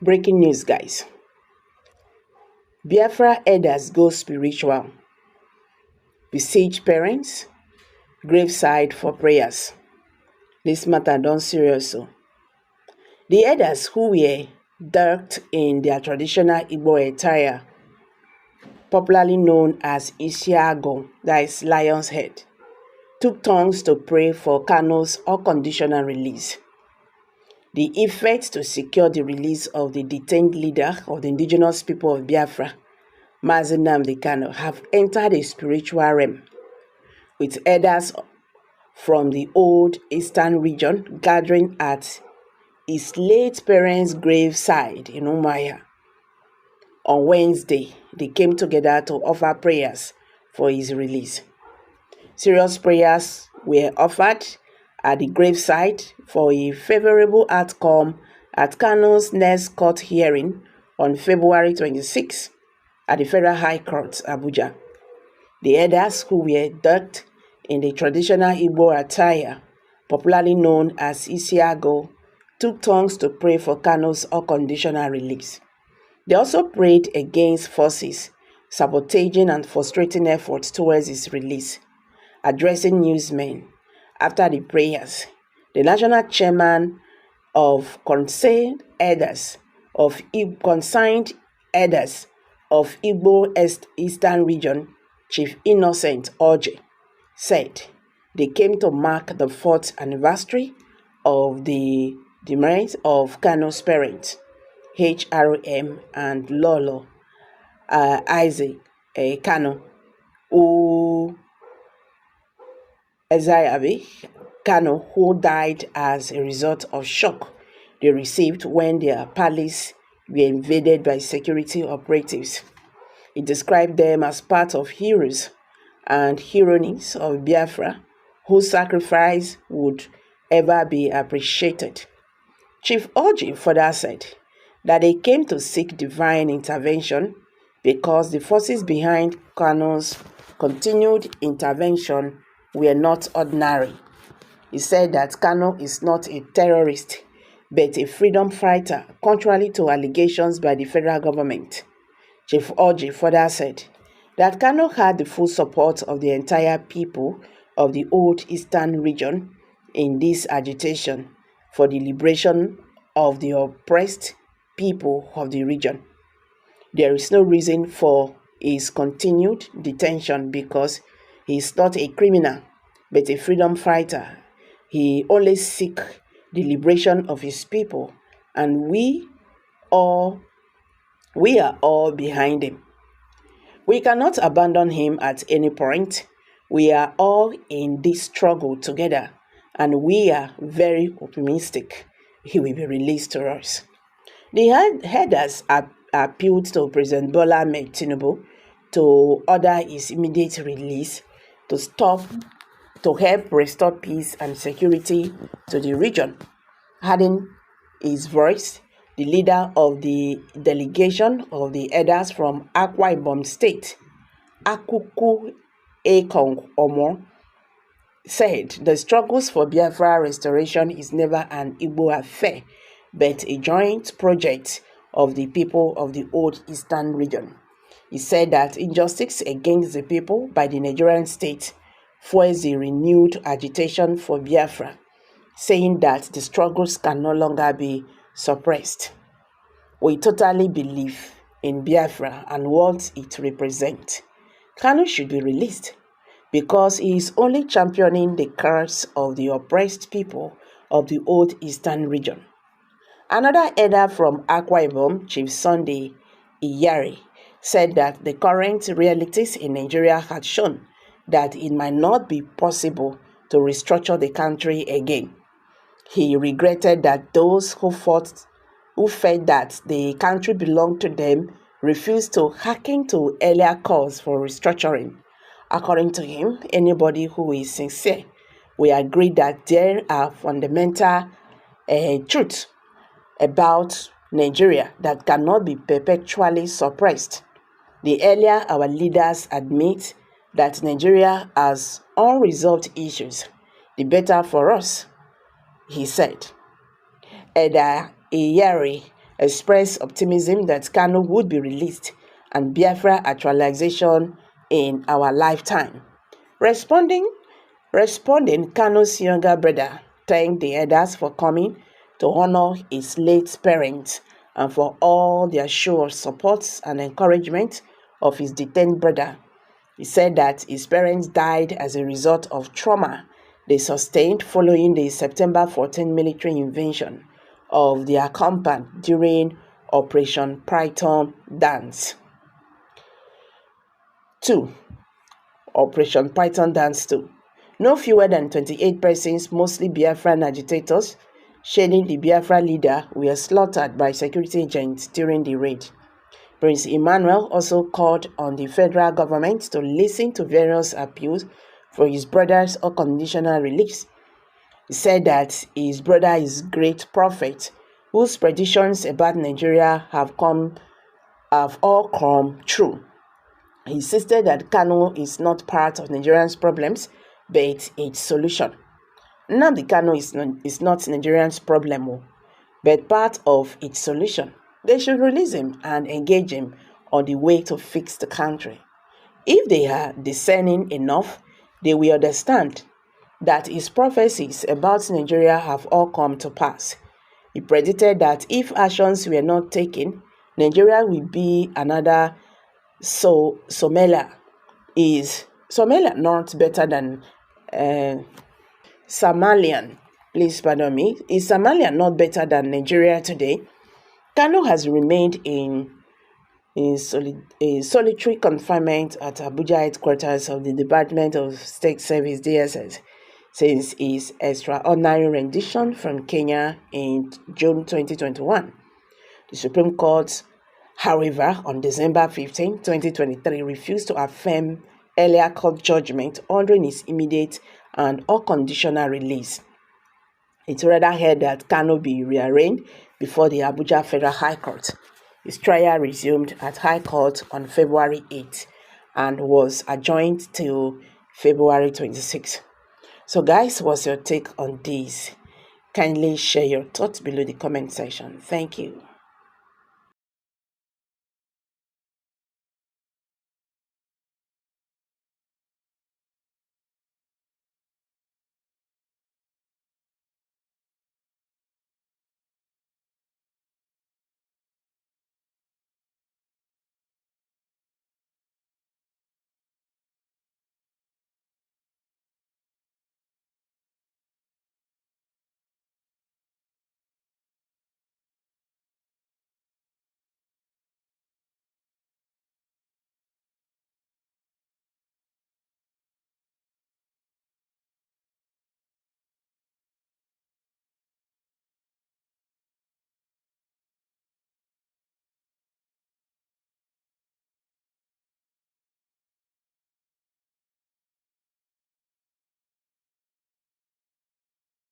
Breaking news, guys. Biafra elders go spiritual. Besiege parents. Graveside for prayers. This matter done serious. The elders who were decked in their traditional Igbo attire, popularly known as Isiago, that is lion's head, took turns to pray for Kanu's unconditional release. The effort to secure the release of the detained leader of the indigenous people of Biafra, Nnamdi Kanu, have entered a spiritual realm, with elders from the old eastern region gathering at his late parents' graveside in Umuahia. On Wednesday, they came together to offer prayers for his release. Serious prayers were offered at the graveside for a favorable outcome at Kanu's next court hearing on February 26 at the Federal High Court, Abuja. The elders, who were decked in the traditional Igbo attire, popularly known as Isiago, took turns to pray for Kanu's unconditional release. They also prayed against forces sabotaging and frustrating efforts towards his release. Addressing newsmen after the prayers, the national chairman of concerned elders of Igbo Eastern Region, Chief Innocent Oji, said they came to mark the 4th anniversary of the demise of Kanu's parents, HRM and Lolo Isaac Kanu, Kanu, who died as a result of shock they received when their palace were invaded by security operatives. He described them as part of heroes and heroines of Biafra, whose sacrifice would ever be appreciated. Chief Oji further said that they came to seek divine intervention because the forces behind Kanu's continued intervention were not ordinary. He said that Kanu is not a terrorist, but a freedom fighter, contrary to allegations by the federal government. Chief Oji further said that Kanu had the full support of the entire people of the old eastern region in this agitation for the liberation of the oppressed people of the region. There is no reason for his continued detention because he is not a criminal, but a freedom fighter. He only seeks the liberation of his people, and we are all behind him. We cannot abandon him at any point. We are all in this struggle together, and we are very optimistic he will be released to us. The headers appealed to President Bola Ahmed Tinubu to order his immediate release to help restore peace and security to the region. Adding his voice, the leader of the delegation of the elders from Akwa Ibom State, Akuku Ekong Omo, said the struggles for Biafra restoration is never an Igbo affair, but a joint project of the people of the old eastern region. He said that injustice against the people by the Nigerian state fuels the renewed agitation for Biafra, saying that the struggles can no longer be suppressed. We totally believe in Biafra and what it represents. Kanu should be released because he is only championing the cause of the oppressed people of the old eastern region. Another elder from Akwa Ibom, Chief Sunday Iyari, said that the current realities in Nigeria had shown that it might not be possible to restructure the country again. He regretted that those who felt that the country belonged to them refused to hearken to earlier calls for restructuring. According to him, anybody who is sincere will agree that there are fundamental truths about Nigeria that cannot be perpetually suppressed. The earlier our leaders admit that Nigeria has unresolved issues, the better for us, he said. Elder Iyari expressed optimism that Kanu would be released and Biafra actualization in our lifetime. Responding, Kanu's younger brother thanked the elders for coming to honor his late parents and for all their show of support and encouragement of his detained brother. He said that his parents died as a result of trauma they sustained following the September 14 military invasion of their compound during Operation Python Dance 2. Operation Python Dance 2. No fewer than 28 persons, mostly Biafran agitators, shading the Biafra leader, were slaughtered by security agents during the raid. Prince Emmanuel also called on the federal government to listen to various appeals for his brother's unconditional release. He said that his brother is a great prophet whose predictions about Nigeria have all come true. He insisted that Kanu is not part of Nigerians' problems, but its solution. Nnamdi Kanu is not Nigerians' problem, but part of its solution. They should release him and engage him on the way to fix the country. If they are discerning enough, they will understand that his prophecies about Nigeria have all come to pass. He predicted that if actions were not taken, Nigeria will be another Somalia. Is Somalia not better than Somalian? Please pardon me. Is Somalia not better than Nigeria today? Kanu has remained in solitary confinement at Abuja headquarters of the Department of State Service (DSS) since his extraordinary rendition from Kenya in June 2021. The Supreme Court, however, on December 15, 2023, refused to affirm earlier court judgment ordering his immediate and unconditional release. It rather held that Kanu be rearraigned before the Abuja Federal High Court. His trial resumed at High Court on February 8 and was adjourned till February 26. So guys, what's your take on this? Kindly share your thoughts below the comment section. Thank you.